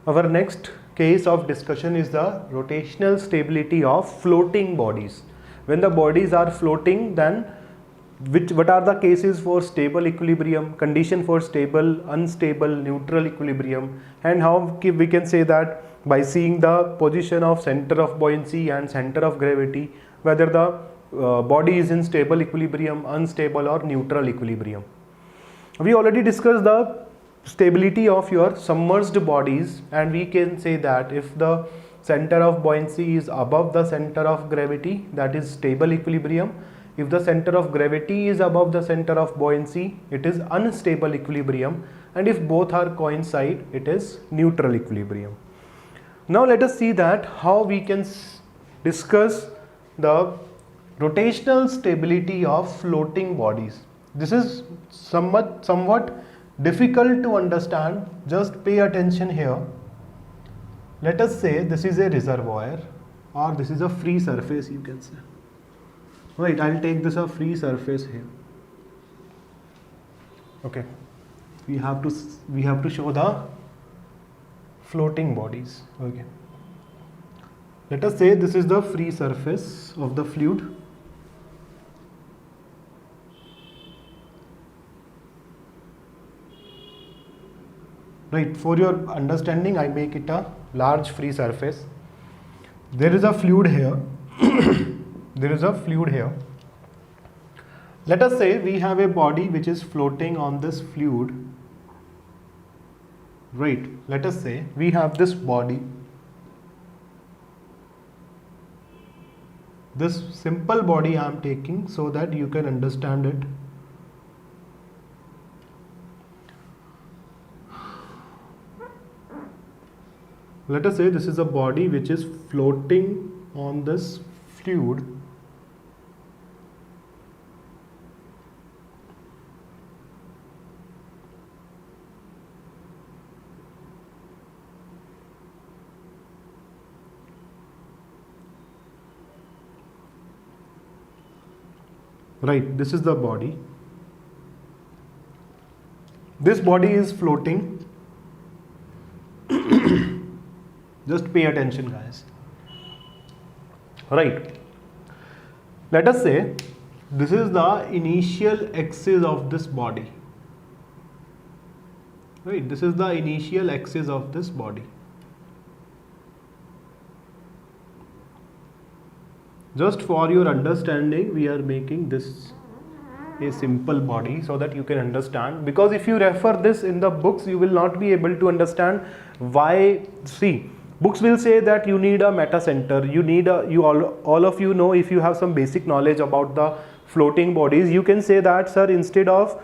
Our next case of discussion is the rotational stability of floating bodies. When the bodies are floating, then what are the cases for stable equilibrium, condition for stable, unstable, neutral equilibrium, and how we can say that by seeing the position of center of buoyancy and center of gravity, whether the body is in stable equilibrium, unstable or neutral equilibrium. We already discussed the stability of your submerged bodies, and we can say that if the center of buoyancy is above the center of gravity, that is stable equilibrium. If the center of gravity is above the center of buoyancy, it is unstable equilibrium, and if both are coincide, it is neutral equilibrium. Now let us see that how we can discuss the rotational stability of floating bodies. This is somewhat difficult to understand. Just pay attention here. Let us say this is a reservoir, or this is a free surface, you can say. Right, I'll take this a free surface here. Okay, we have to show the floating bodies. Okay, let us say this is the free surface of the fluid. Right, for your understanding, I make it a large free surface. There is a fluid here. There is a fluid here. Let us say we have a body which is floating on this fluid. Right, let us say we have this body. This simple body I am taking so that you can understand it. Let us say this is a body which is floating on this fluid. Right, this is the body. This body is floating. Just pay attention, guys. Right. Let us say this is the initial axis of this body. Right, this is the initial axis of this body. Just for your understanding, we are making this a simple body so that you can understand, because if you refer this in the books, you will not be able to understand why. See, books will say that you need a meta center, you need a, all of you know, if you have some basic knowledge about the floating bodies, you can say that, sir, instead of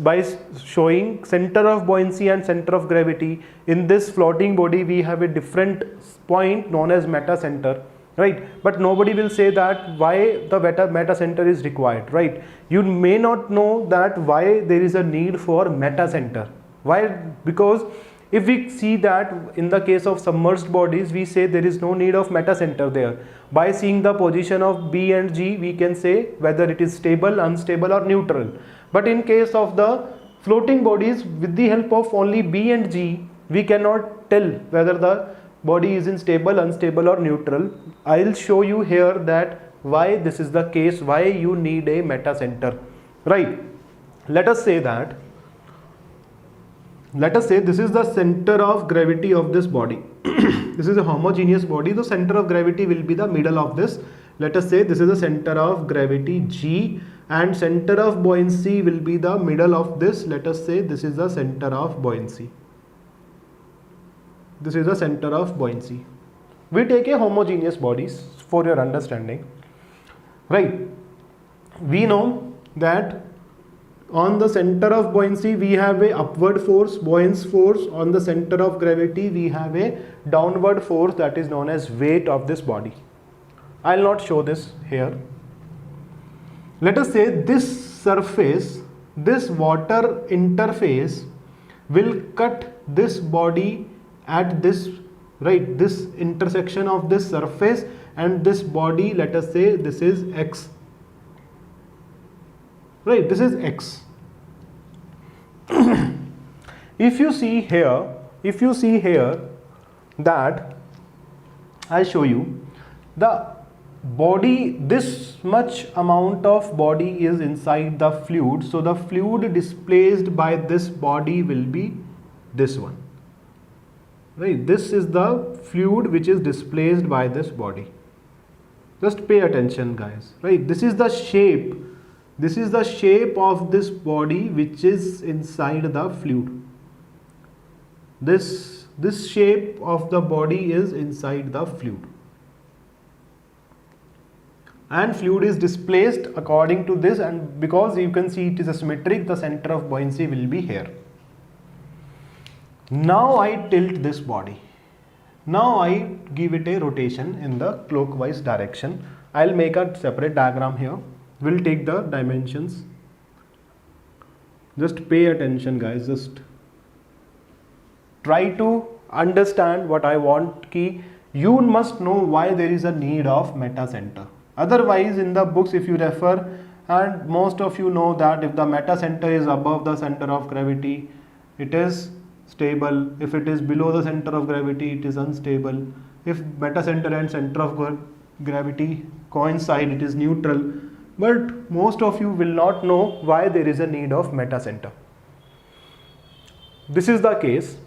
by showing center of buoyancy and center of gravity in this floating body, we have a different point known as meta center. Right, but nobody will say that why the meta center is required. Right, you may not know that why there is a need for meta center. Why? Because if we see that in the case of submerged bodies, we say there is no need of meta center there. By seeing the position of B and G, we can say whether it is stable, unstable or neutral. But in case of the floating bodies, with the help of only B and G, we cannot tell whether the body is in stable, unstable or neutral. I'll show you here that why this is the case, why you need a meta center. Right, let us say this is the center of gravity of this body. This is a homogeneous body, the center of gravity will be the middle of this. Let us say this is the center of gravity G, and center of buoyancy will be the middle of this. Let us say this is the center of buoyancy. This is the center of buoyancy. We take a homogeneous bodies for your understanding. Right, we know that on the center of buoyancy we have a upward force, buoyance force. On the center of gravity we have a downward force, that is known as weight of this body. I'll not show this here. Let us say this surface, this water interface will cut this body at this, right, this intersection of this surface and this body. Let us say this is X. Right, this is X. If you see here, if you see here that I'll show you the body, this much amount of body is inside the fluid, so the fluid displaced by this body will be this one, right? This is the fluid which is displaced by this body. Just pay attention, guys, right? This is the shape, this is the shape of this body which is inside the fluid. This shape of the body is inside the fluid, and fluid is displaced according to this, and because you can see it is asymmetric, the center of buoyancy will be here. Now I tilt this body, now I give it a rotation in the clockwise direction. I'll make a separate diagram here, we'll take the dimensions. Just pay attention, guys, just try to understand what I want. Ki you must know why there is a need of meta center. Otherwise, in the books, if you refer, and most of you know that if the meta center is above the center of gravity, it is stable. If it is below the center of gravity, it is unstable. If meta center and center of gravity coincide, it is neutral. But most of you will not know why there is a need of meta center. This is the case.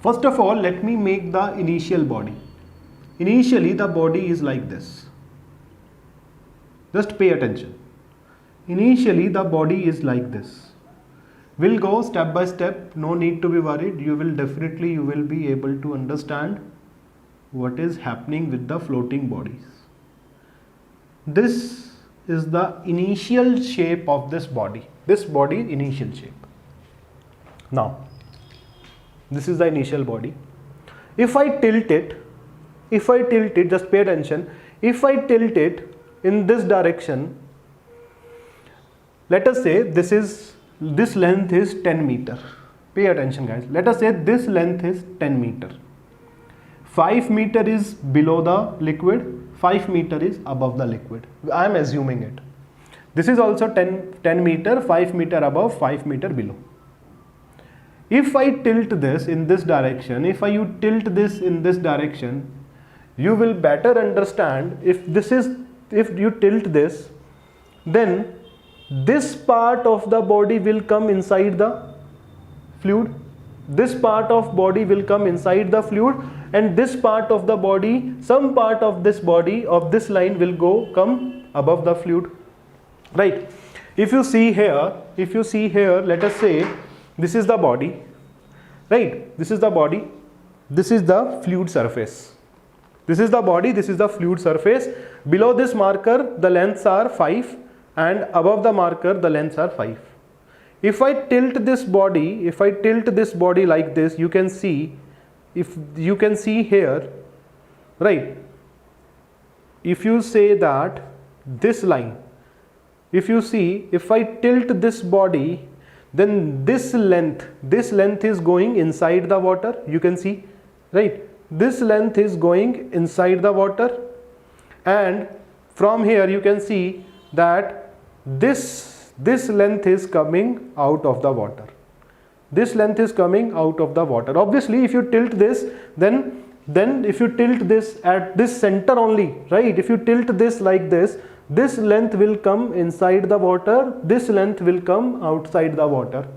First of all, let me make the initial body. Initially, the body is like this. Just pay attention. Initially, the body is like this. We'll go step by step. No need to be worried. You will be able to understand what is happening with the floating bodies. This is the initial shape of this body. This body is initial shape. Now, this is the initial body. If I tilt it, just pay attention. If I tilt it in this direction, let us say this length is 10 meter. Pay attention, guys. Let us say this length is 10 meter. 5 meter is below the liquid, 5 meter is above the liquid. I am assuming it. This is also 10 meter, 5 meter above, 5 meter below. If I tilt this in this direction, if you tilt this in this direction, you will better understand. If you tilt this, then this part of the body will come inside the fluid. This part of body will come inside the fluid, and this part of the body, some part of this body of this line will come above the fluid, right? If you see here, let us say this is the body, right? This is the body, this is the fluid surface. This is the body, this is the fluid surface. Below this marker, the lengths are 5, and above the marker, the lengths are 5. If I tilt this body, like this, you can see, here, right? If you say that this line, if I tilt this body, then this length is going inside the water. You can see, right? This length is going inside the water, and from here you can see that this length is coming out of the water. This length is coming out of the water. Obviously, if you tilt this, then if you tilt this at this center only, right? If you tilt this like this, this length will come inside the water, this length will come outside the water.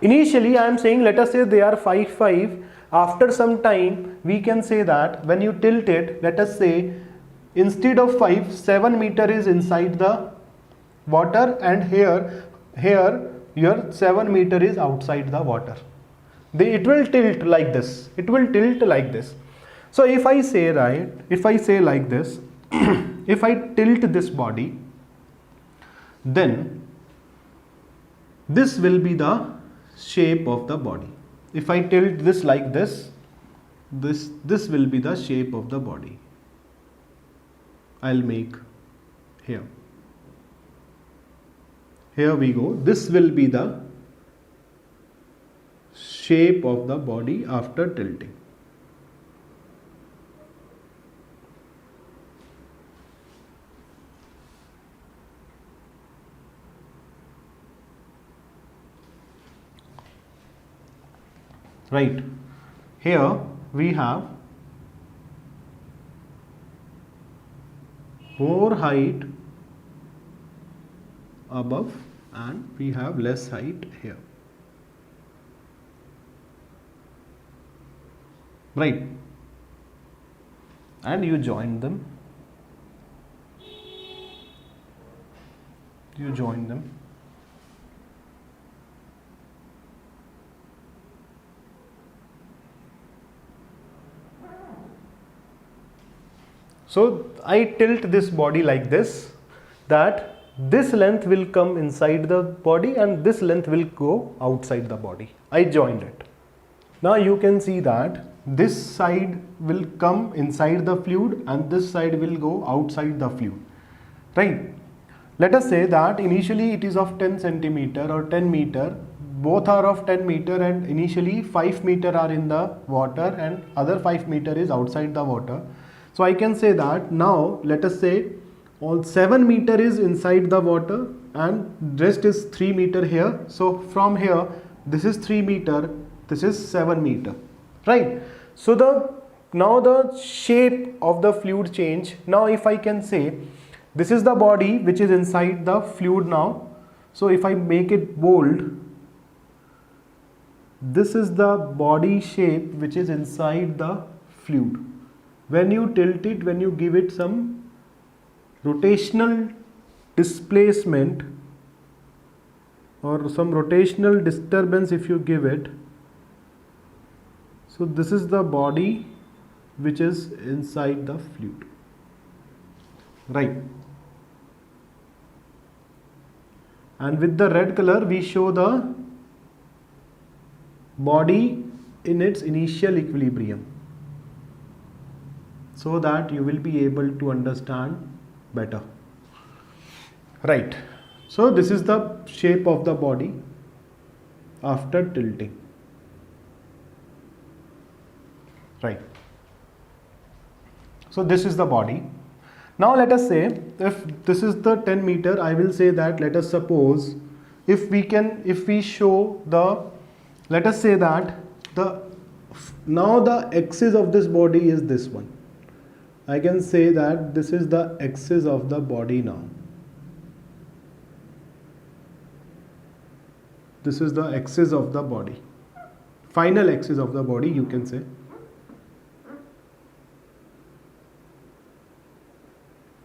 Initially, I am saying, let us say they are 5, 5. After some time, we can say that when you tilt it, let us say instead of 5, 7 meter is inside the water, and here your 7 meter is outside the water. It will tilt like this. So if I say like this, if I tilt this body, then this will be the shape of the body. If I tilt this like this, this will be the shape of the body. I'll make here. Here we go. This will be the shape of the body after tilting. right? Here we have more height above and we have less height here, right? And you join them, so I tilt this body like this, that this length will come inside the body and this length will go outside the body. I joined it. Now you can see that this side will come inside the fluid and this side will go outside the fluid, right? Let us say that initially it is of 10 centimeter or 10 meter, both are of 10 meter and initially 5 meter are in the water and other 5 meter is outside the water. So I can say that now let us say all 7 meter is inside the water and rest is 3 meter here. So from here this is 3 meter, this is 7 meter, right? So now the shape of the fluid change. Now if I can say this is the body which is inside the fluid now. So if I make it bold, this is the body shape which is inside the fluid. When you tilt it, when you give it some rotational displacement or some rotational disturbance, if you give it, so this is the body which is inside the fluid, right? And with the red color we show the body in its initial equilibrium, so that you will be able to understand better, right? So this is the shape of the body after tilting, right? So this is the body. Now let us say if this is the 10 meter, I will say that let us suppose if we show the, let us say that now the axis of this body is this one. I can say that this is the axis of the body now. This is the axis of the body, final axis of the body, you can say.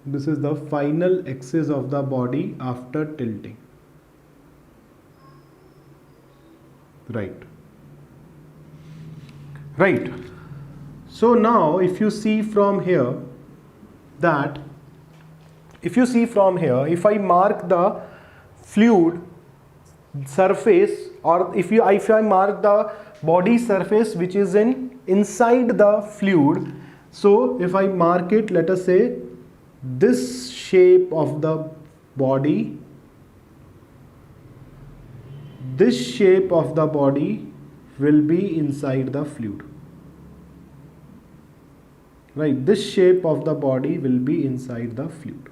This is the final axis of the body after tilting, right? Right. So now if you see from here that, if I mark the fluid surface, or if I mark the body surface which is inside the fluid, so if I mark it, let us say this shape of the body, this shape of the body will be inside the fluid, right? This shape of the body will be inside the fluid.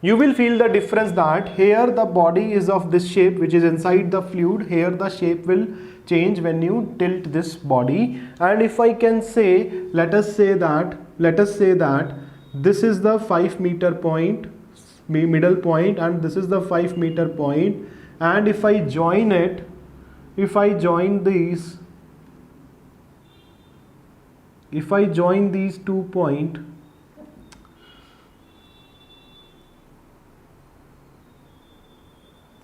You will feel the difference that here the body is of this shape which is inside the fluid, here the shape will change when you tilt this body. And if I can say, let us say that this is the 5 meter point, middle point, and this is the 5 meter point, and if I join it, if I join these 2 points,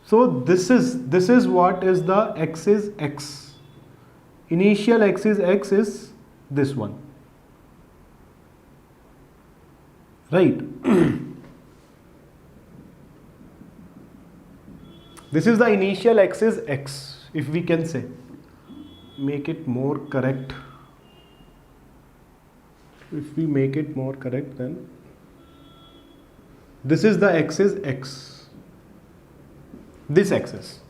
so this is what is the axis X. Initial axis X is this one, right? This is the initial axis X, if we can say, make it more correct. If we make it more correct, then this is the axis X, this axis.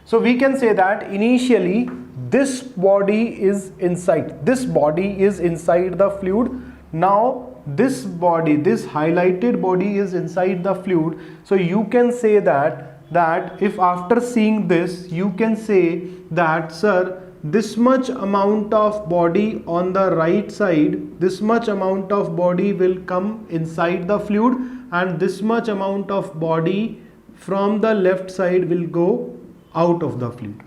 So we can say that initially this body is inside, the fluid. Now this body, this highlighted body is inside the fluid. So you can say that that if after seeing this you can say that, sir, this much amount of body on the right side, this much amount of body will come inside the fluid, and this much amount of body from the left side will go out of the fluid,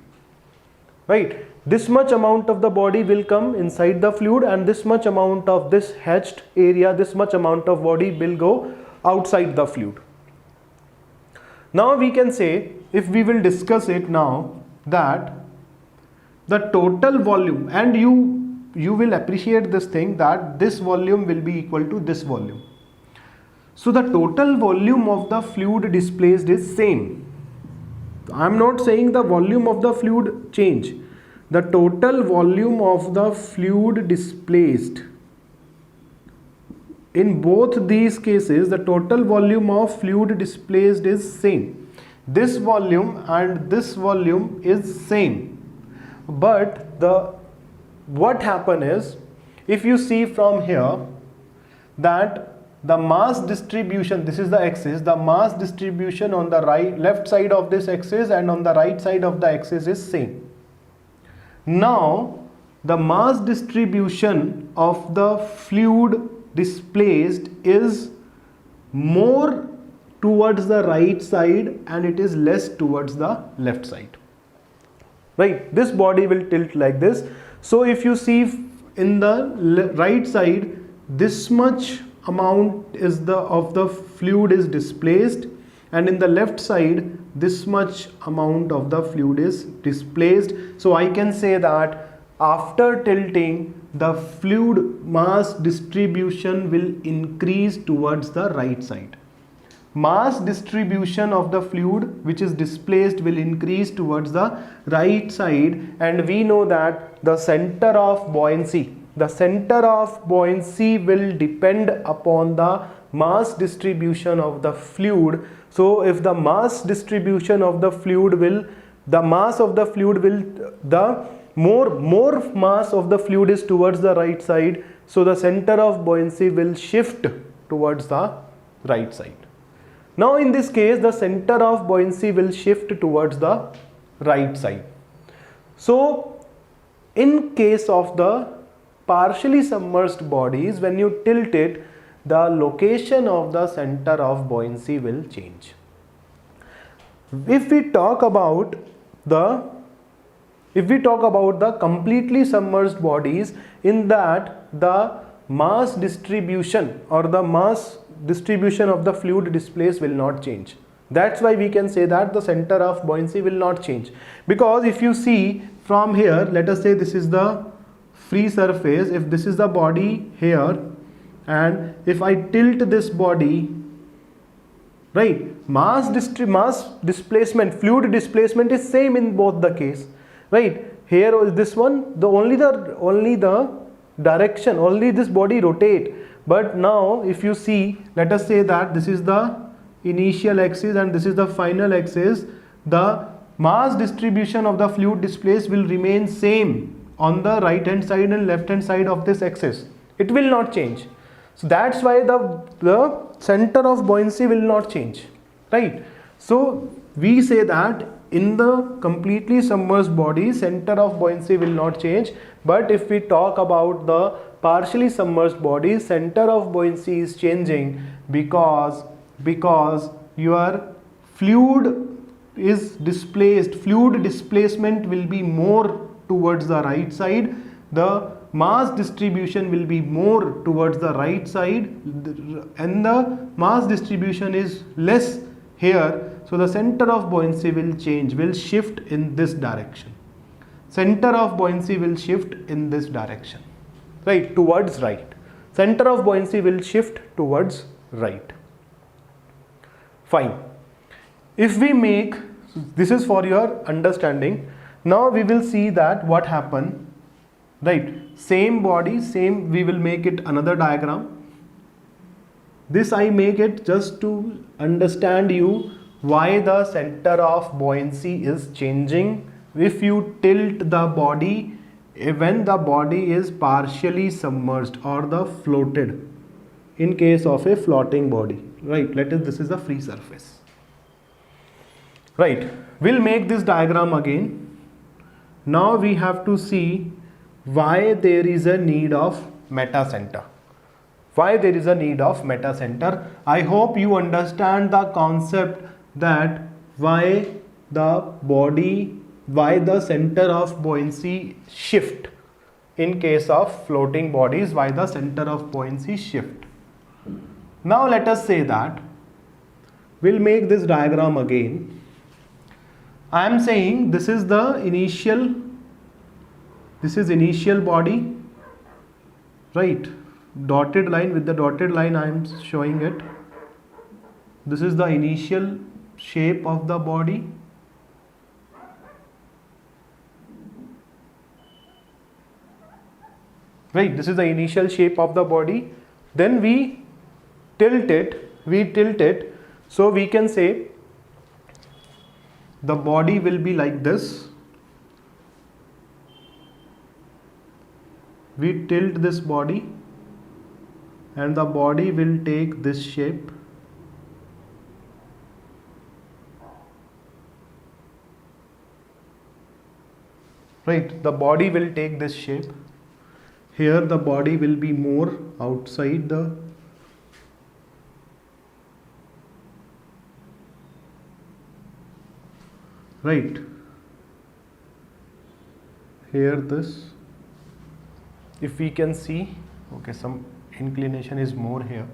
right? This much amount of the body will come inside the fluid, and this much amount of this hatched area, this much amount of body will go outside the fluid. Now we can say, if we will discuss it now, that the total volume, and you will appreciate this thing, that this volume will be equal to this volume. So the total volume of the fluid displaced is same. I am not saying the volume of the fluid change. The total volume of the fluid displaced, in both these cases the total volume of fluid displaced is same. This volume and this volume is same. But what happen is, if you see from here, that the mass distribution, this is the axis, the mass distribution on the left side of this axis and on the right side of the axis is same. Now the mass distribution of the fluid displaced is more towards the right side and it is less towards the left side, right? This body will tilt like this. So if you see in the right side, this much amount is of the fluid is displaced, and in the left side this much amount of the fluid is displaced. So I can say that after tilting, the fluid mass distribution will increase towards the right side. Mass distribution of the fluid which is displaced will increase towards the right side, and we know that the center of buoyancy will depend upon the mass distribution of the fluid. So if the mass distribution of the fluid will, the mass of the fluid will, the more mass of the fluid is towards the right side, so the center of buoyancy will shift towards the right side. Now in this case, the center of buoyancy will shift towards the right side. So in case of the partially submerged bodies, when you tilt it, the location of the center of buoyancy will change. If we talk about the completely submerged bodies, in that the mass distribution or the mass distribution of the fluid displaced will not change. That's why we can say that the center of buoyancy will not change, because if you see from here, let us say this is the free surface, if this is the body here, and if I tilt this body, right, mass displacement, fluid displacement is same in both the case, right? Here is this one, only the direction, only this body rotate. But now if you see, let us say that this is the initial axis and this is the final axis, the mass distribution of the fluid displaced will remain same on the right hand side and left hand side of this axis. It will not change. So that's why the center of buoyancy will not change, right? So we say that in the completely submerged body, center of buoyancy will not change. But if we talk about the partially submerged body, center of buoyancy is changing because your fluid is displaced, fluid displacement will be more towards the right side, the mass distribution will be more towards the right side, and the mass distribution is less here. So the center of buoyancy will change, will shift in this direction. Center of buoyancy will shift in this direction, right, towards right. Center of buoyancy will shift towards right. Fine. If we make, this is for your understanding. Now we will see that what happened, right? Same body, same, we will make it another diagram. This I make it just to understand you why the center of buoyancy is changing if you tilt the body when the body is partially submerged or the floated, in case of a floating body, right? This is a free surface. Right, we'll make this diagram again. Now we have to see why there is a need of meta center. Why there is a need of meta center. I hope you understand the concept that why the center of buoyancy shift in case of floating bodies, why the center of buoyancy shift. Now let us say that we'll make this diagram again. I am saying this is initial body, right? Dotted line, with the dotted line I am showing it. This is the initial shape of the body. Right, this is the initial shape of the body. Then we tilt it, so we can say the body will be like this. We tilt this body and the body will take this shape. Right, the body will take this shape. Here the body will be more outside the right. Here this, if we can see, okay, some inclination is more here.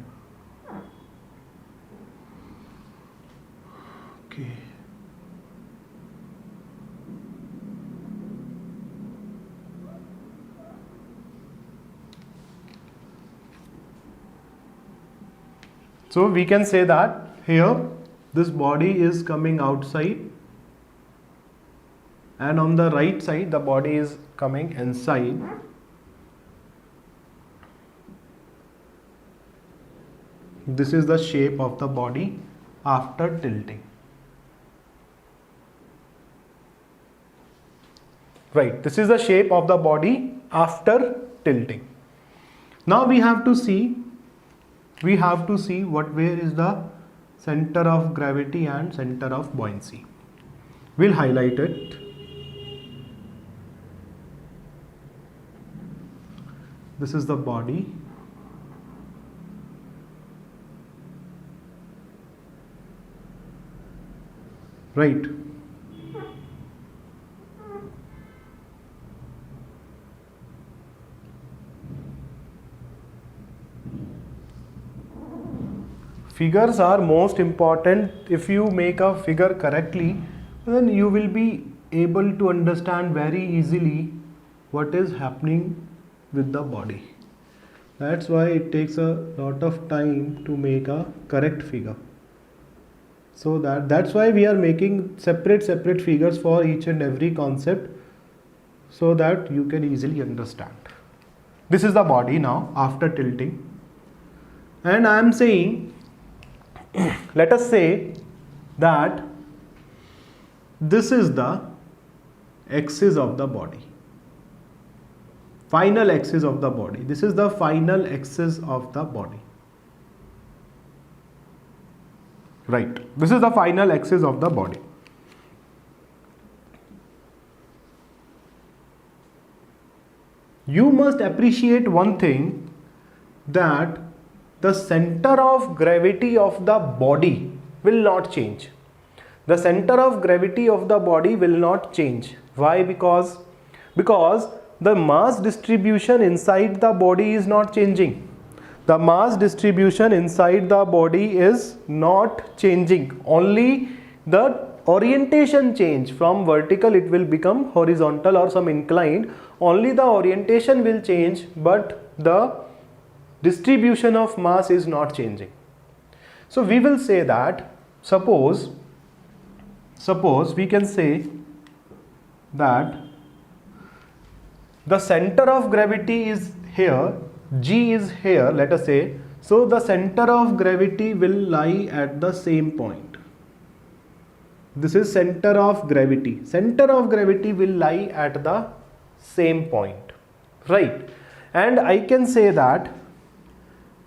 Okay. So we can say that here this body is coming outside, and on the right side the body is coming inside. This is the shape of the body after tilting. Right, this is the shape of the body after tilting. Now we have to see where is the center of gravity and center of buoyancy. We'll highlight it. This is the body. Right. Figures are most important. If you make a figure correctly, then you will be able to understand very easily what is happening with the body. That's why it takes a lot of time to make a correct figure. So that's why we are making separate figures for each and every concept, so that you can easily understand. This is the body now after tilting, and I am saying, let us say that this is the axis of the body, final axis of the body. This is the final axis of the body. Right, this is the final axis of the body. You must appreciate one thing, that the center of gravity of the body will not change. The center of gravity of the body will not change. Why? Because the mass distribution inside the body is not changing. The mass distribution inside the body is not changing. Only the orientation change. From vertical it will become horizontal or some inclined. Only the orientation will change, but the distribution of mass is not changing. So we will say that, suppose we can say that the center of gravity is here, G is here, let us say. So the center of gravity will lie at the same point. This is center of gravity. Center of gravity will lie at the same point, right? And I can say that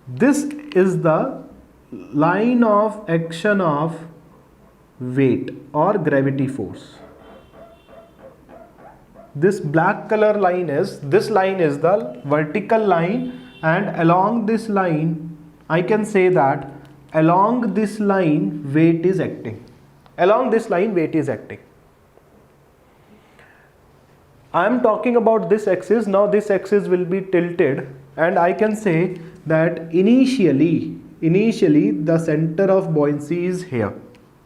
this is the line of action of weight or gravity force. This black color line is, this line is the vertical line, and along this line I can say that along this line weight is acting. Along this line weight is acting. I am talking about this axis. Now this axis will be tilted, and I can say that initially the center of buoyancy is here,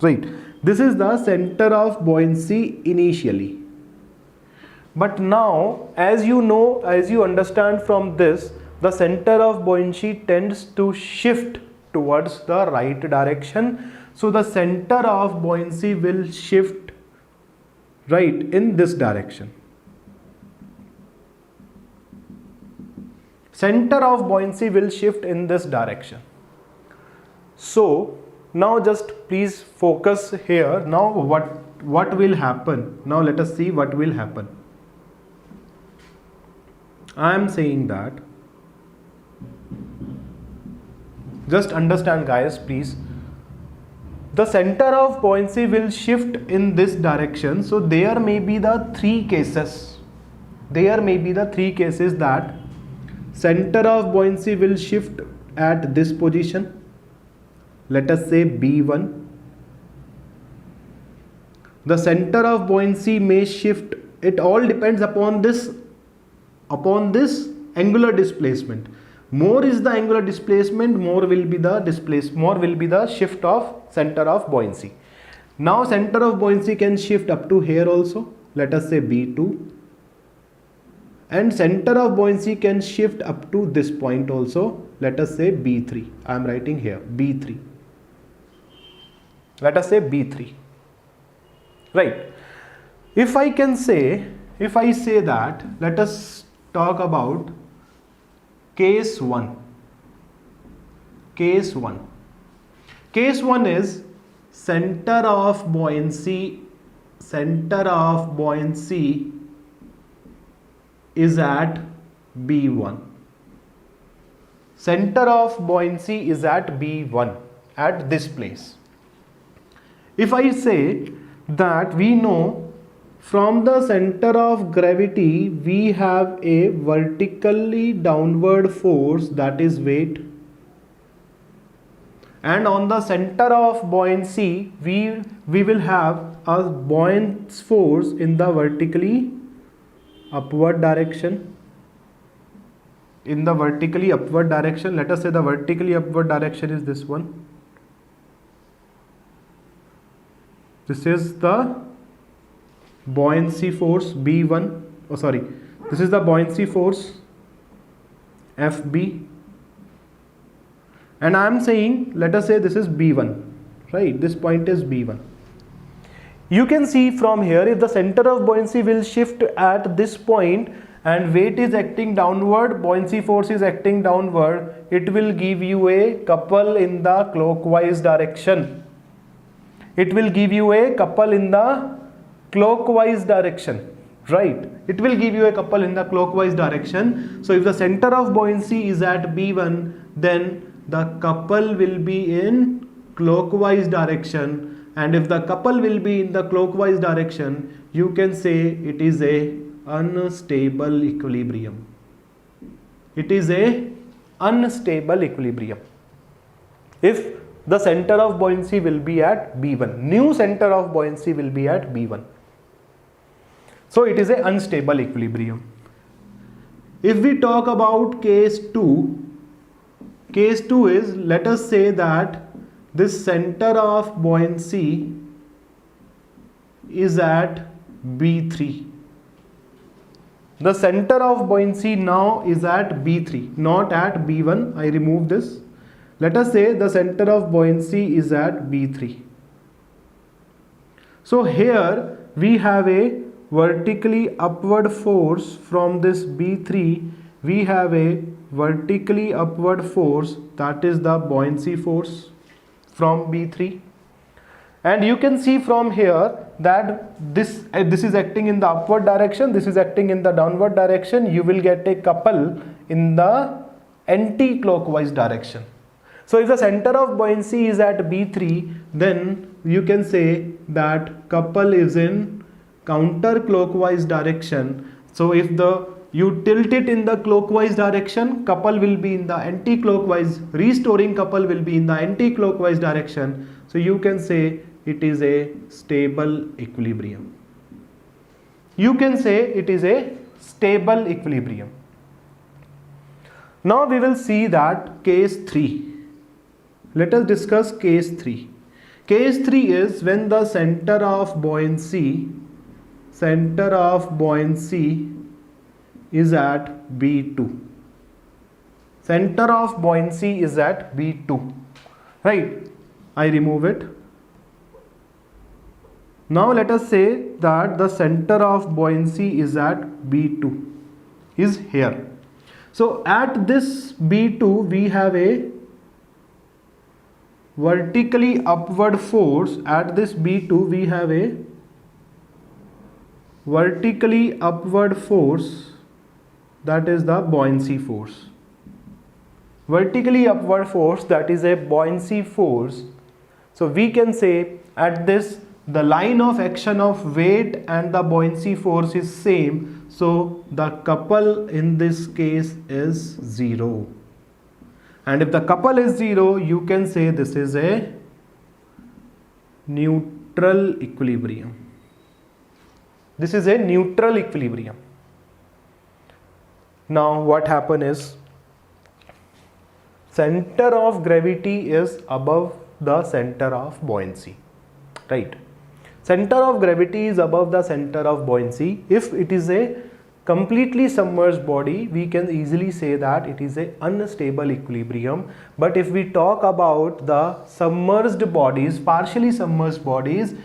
right? This is the center of buoyancy initially. But now, as you know, as you understand from this, the center of buoyancy tends to shift towards the right direction. So the center of buoyancy will shift right in this direction. Center of buoyancy will shift in this direction. So now just please focus here. Now what will happen? Now let us see what will happen. I am saying that, just understand guys please, the center of buoyancy will shift in this direction. So there may be the three cases. There may be the three cases that center of buoyancy will shift at this position. Let us say B1. The center of buoyancy may shift. It all depends upon this angular displacement. More is the angular displacement, more will be the shift of center of buoyancy. Now center of buoyancy can shift up to here also. Let us say B2. And center of buoyancy can shift up to this point also. Let us say B3. I am writing here B3. Let us say B3. Right. If I say that, let us talk about case 1. Case 1. Case 1 is center of buoyancy is at B1. Center of buoyancy is at B1, at this place. If I say that we know from the center of gravity we have a vertically downward force, that is weight, and on the center of buoyancy we will have a buoyant force in the vertically upward direction. In the vertically upward direction, let us say the vertically upward direction is this one. This is the buoyancy force B1. This is the buoyancy force FB, and I am saying, let us say this is B1, right? This point is B1. You can see from here, if the center of buoyancy will shift at this point and weight is acting downward, buoyancy force is acting downward, it will give you a couple in the clockwise direction. It will give you a couple in the clockwise direction, right? It will give you a couple in the clockwise direction. So if the center of buoyancy is at B1, then the couple will be in clockwise direction, and if the couple will be in the clockwise direction, you can say it is a unstable equilibrium. It is a unstable equilibrium if the center of buoyancy will be at B1. New center of buoyancy will be at B1. So it is an unstable equilibrium. If we talk about case 2, case 2 is, let us say that this center of buoyancy is at B3. The center of buoyancy now is at B3, not at B1. I remove this. Let us say the center of buoyancy is at B3. So here we have a vertically upward force from this B3. We have a vertically upward force, that is the buoyancy force from B3. And you can see from here that this is acting in the upward direction, this is acting in the downward direction. You will get a couple in the anti-clockwise direction. So if the center of buoyancy is at B3, then you can say that couple is in counterclockwise direction. So if you tilt it in the clockwise direction, couple will be in the anti-clockwise, restoring couple will be in the anti-clockwise direction. So you can say it is a stable equilibrium. You can say it is a stable equilibrium. Now we will see that case 3. Let us discuss case 3. Case 3 is when the center of buoyancy is at B2. Center of buoyancy is at B2. Right? I remove it. Now let us say that the center of buoyancy is at B2, is here. So at this B2 we have a vertically upward force. At this B2 we have a vertically upward force, that is the buoyancy force. Vertically upward force, that is a buoyancy force. So we can say at this the line of action of weight and the buoyancy force is same. So the couple in this case is 0. And if the couple is 0, you can say this is a neutral equilibrium. This is a neutral equilibrium. Now what happen is, center of gravity is above the center of buoyancy, right? Center of gravity is above the center of buoyancy. If it is a completely submerged body, we can easily say that it is a unstable equilibrium. But if we talk about the submerged bodies, partially submerged bodies,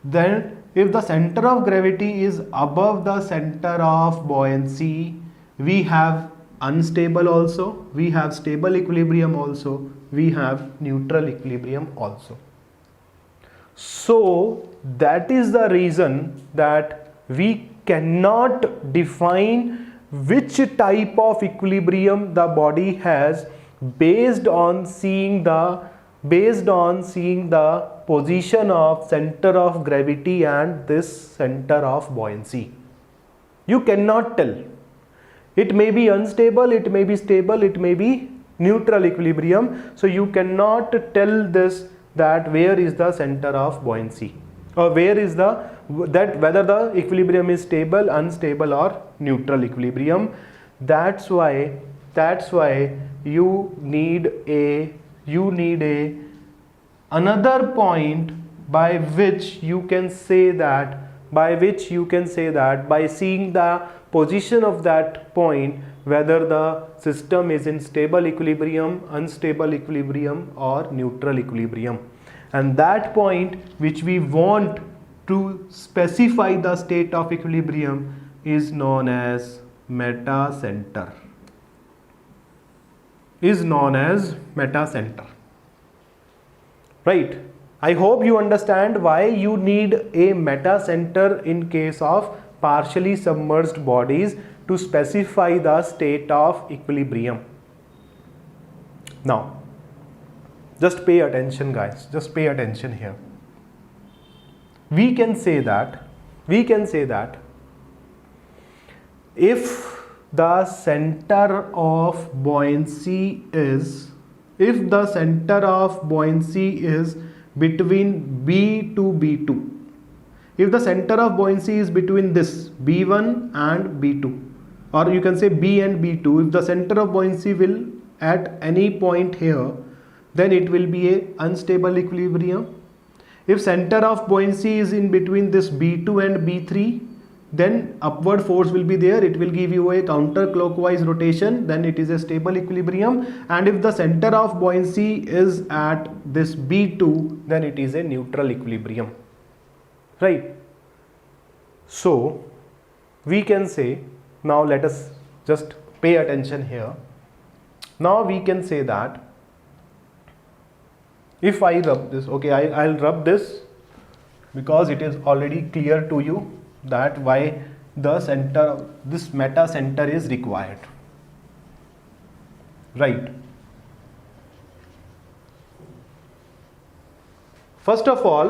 then if the center of gravity is above the center of buoyancy, we have unstable also, we have stable equilibrium also, we have neutral equilibrium also. So that is the reason that we cannot define which type of equilibrium the body has based on seeing the position of center of gravity and this center of buoyancy. You cannot tell. It may be unstable, it may be stable, it may be neutral equilibrium. So you cannot tell this that where is the center of buoyancy, or where is whether the equilibrium is stable, unstable or neutral equilibrium. That's why you need another point by which you can say that by seeing the position of that point, whether the system is in stable equilibrium, unstable equilibrium or neutral equilibrium. And that point which we want to specify the state of equilibrium is known as metacenter. Right? I hope you understand why you need a metacenter in case of partially submerged bodies to specify the state of equilibrium. Now, just pay attention guys, just pay attention here. We can say that if the center of buoyancy is between B to B2, if the center of buoyancy is between this B1 and B2, or you can say B and B2, if the center of buoyancy will at any point here, then it will be a unstable equilibrium. If center of buoyancy is in between this B2 and B3, then upward force will be there, it will give you a counterclockwise rotation, then it is a stable equilibrium. And if the center of buoyancy is at this B2, then it is a neutral equilibrium, right? So we can say, now let us just pay attention here. Now we can say that if I rub this, okay, I'll rub this because it is already clear to you that why the center, this meta center is required, right? First of all,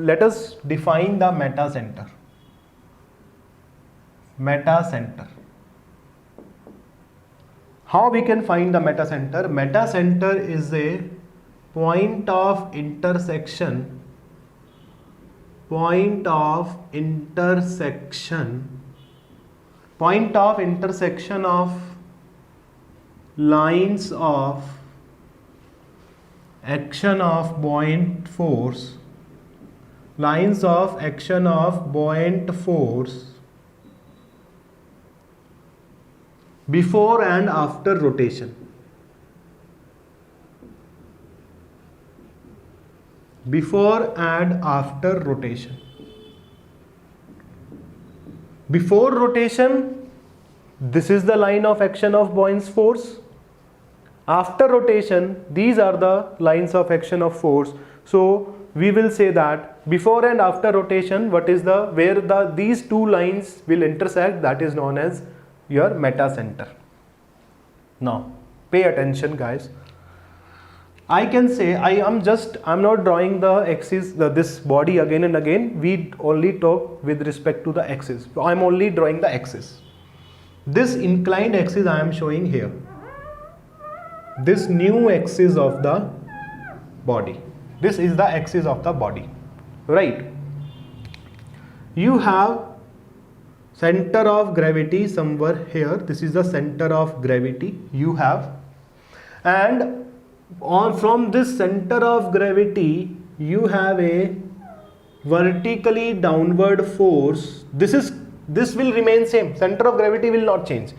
let us define the meta center. Meta center. How we can find the meta center? Meta center is a point of intersection. Point of intersection of lines of action of buoyant force, lines of action of buoyant force before and after rotation. Before and after rotation. Before rotation, this is the line of action of buoyant force. After rotation, these are the lines of action of force. So we will say that before and after rotation, what is the where these two lines will intersect, that is known as your meta center. Now pay attention, guys. I can say I'm not drawing the axis, this body again and again. We only talk with respect to the axis. So I'm only drawing the axis. This inclined axis I am showing here. This new axis of the body. This is the axis of the body, right? You have center of gravity somewhere here. This is the center of gravity you have, and from this center of gravity you have a vertically downward force. This will remain same. Center of gravity will not change.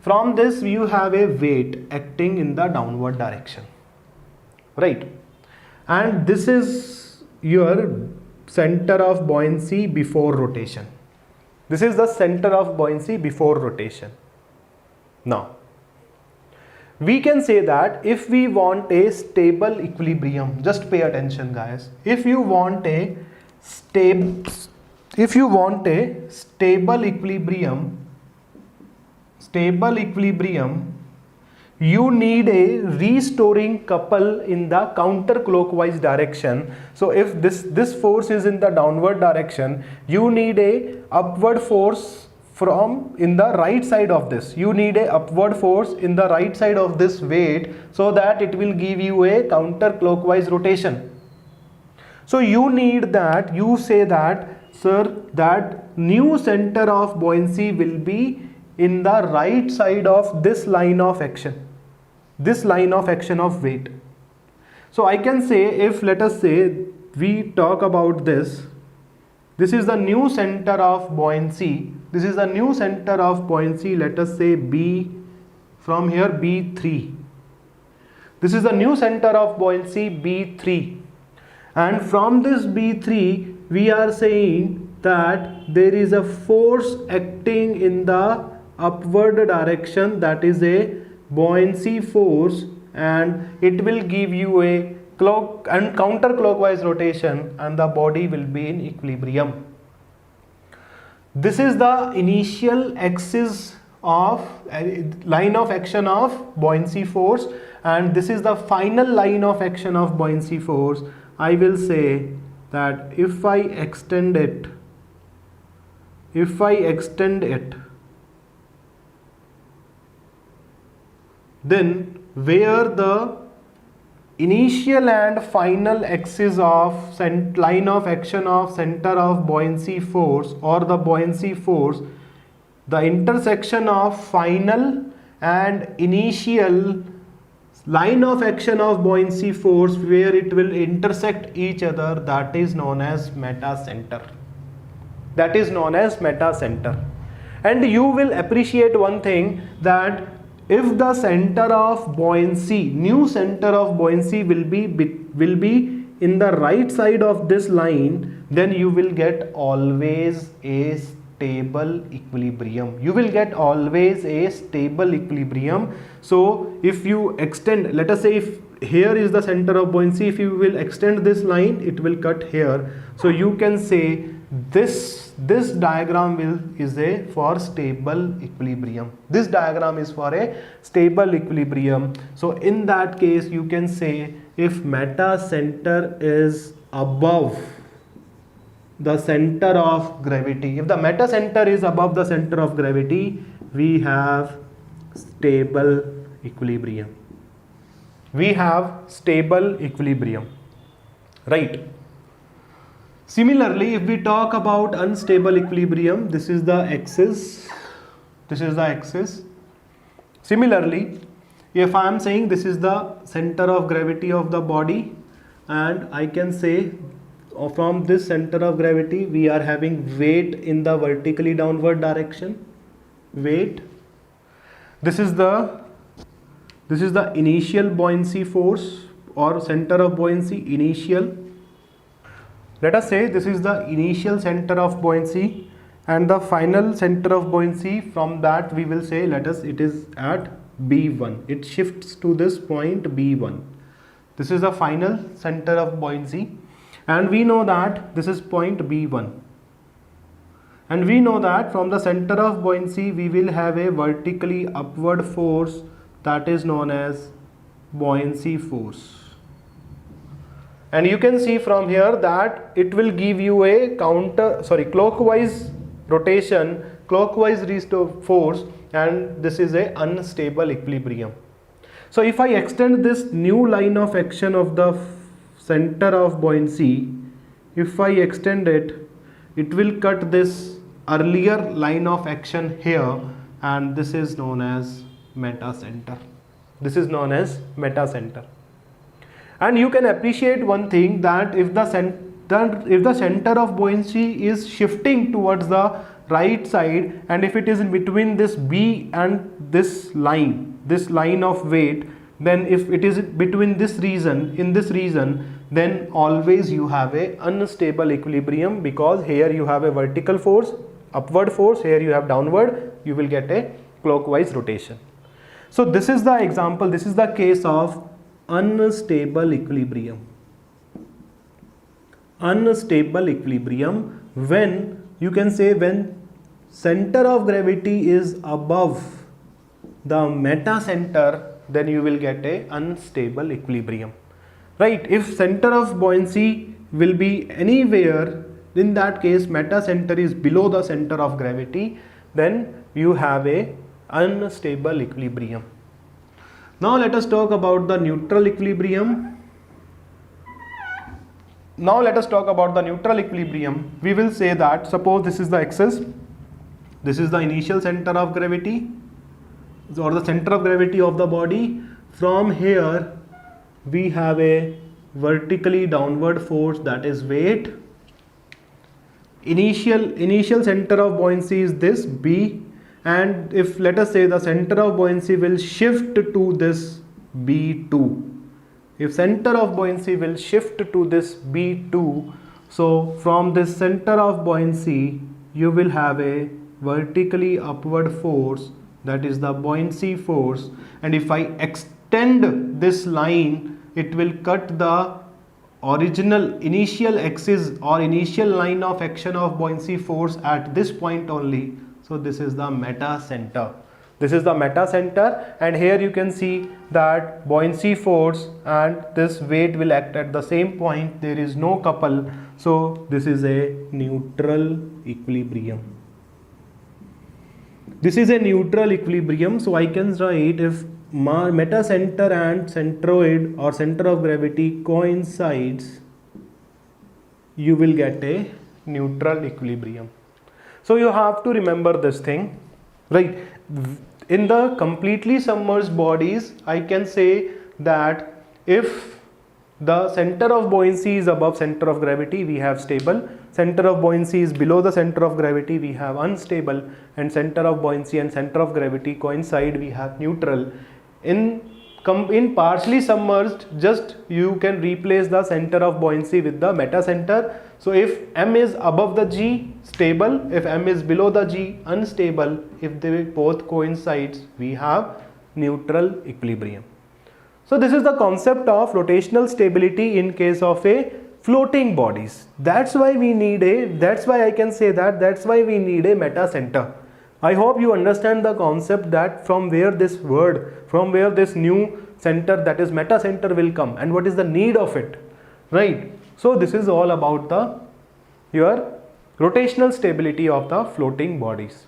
From this you have a weight acting in the downward direction, right? And this is your center of buoyancy before rotation. This is the center of buoyancy before rotation. Now we can say that if we want a stable equilibrium, just pay attention, guys. If you want a stable equilibrium, you need a restoring couple in the counterclockwise direction. So if this force is in the downward direction, you need a upward force from in the right side of this. You need a upward force in the right side of this weight, so that it will give you a counterclockwise rotation. So you need that, you say that, sir, that new center of buoyancy will be in the right side of this line of action, this line of action of weight. So I can say, if let us say we talk about this is the new center of buoyancy. This is the new center of buoyancy, let us say B, from here B3. This is the new center of buoyancy B3, and from this B3 we are saying that there is a force acting in the upward direction, that is a buoyancy force, and it will give you a clock and counterclockwise rotation, and the body will be in equilibrium. This is the initial axis of line of action of buoyancy force, and this is the final line of action of buoyancy force. I will say that if I extend it, then where the initial and final axis of line of action of center of buoyancy force or the buoyancy force, the intersection of final and initial line of action of buoyancy force, where it will intersect each other, that is known as meta center. That is known as meta center. And you will appreciate one thing, that if the center of buoyancy, new center of buoyancy will be in the right side of this line, then you will get always a stable equilibrium. You will get always a stable equilibrium. So if you extend, let us say if here is the center of buoyancy, if you will extend this line, it will cut here. So you can say this diagram is for stable equilibrium. This diagram is for a stable equilibrium. So in that case you can say, if meta center is above the center of gravity. If the meta center is above the center of gravity, we have stable equilibrium. We have stable equilibrium, right? Similarly, if we talk about unstable equilibrium, this is the axis, this is the axis. Similarly, if I am saying this is the center of gravity of the body, and I can say from this center of gravity we are having weight in the vertically downward direction, weight. This is the initial buoyancy force or center of buoyancy, initial. Let us say this is the initial center of buoyancy, and the final center of buoyancy, from that we will say, let us, it is at B1. It shifts to this point B1. This is the final center of buoyancy, and we know that this is point B1. And we know that from the center of buoyancy we will have a vertically upward force that is known as buoyancy force. And you can see from here that it will give you a clockwise rotation, clockwise force, and this is a unstable equilibrium. So if I extend this new line of action of the center of buoyancy, if I extend it, it will cut this earlier line of action here, and this is known as meta center. This is known as meta center. And you can appreciate one thing, that if the center of buoyancy is shifting towards the right side, and if it is in between this B and this line of weight, then if it is between this region, in this region, then always you have a unstable equilibrium, because here you have a vertical force, upward force, here you have downward, you will get a clockwise rotation. So this is the example, this is the case of unstable equilibrium. Unstable equilibrium, when you can say when center of gravity is above the meta center, then you will get a unstable equilibrium, right? If center of buoyancy will be anywhere, in that case meta center is below the center of gravity, then you have a unstable equilibrium. Now let us talk about the neutral equilibrium. Now let us talk about the neutral equilibrium. We will say that, suppose this is the axis, this is the initial center of gravity or the center of gravity of the body. From here we have a vertically downward force, that is weight. Initial center of buoyancy is this B, and if let us say the center of buoyancy will shift to this B2, if center of buoyancy will shift to this B2, so from this center of buoyancy you will have a vertically upward force, that is the buoyancy force, and if I extend this line, it will cut the original initial axis or initial line of action of buoyancy force at this point only. So this is the meta center. This is the meta center, and here you can see that buoyancy force and this weight will act at the same point. There is no couple, so this is a neutral equilibrium. This is a neutral equilibrium, so I can write, if meta center and centroid or center of gravity coincides, you will get a neutral equilibrium. So you have to remember this thing, right? In the completely submerged bodies, I can say that if the center of buoyancy is above center of gravity, we have stable. Center of buoyancy is below the center of gravity, we have unstable. And center of buoyancy and center of gravity coincide, we have neutral. In partially submerged, just you can replace the center of buoyancy with the meta center. So if M is above the G, stable. If M is below the G, unstable. If they both coincides, we have neutral equilibrium. So this is the concept of rotational stability in case of a floating bodies. That's why we need that's why I can say that's why we need a meta center. I hope you understand the concept, that from where this new center, that is meta center, will come and what is the need of it, right? So this is all about the your rotational stability of the floating bodies.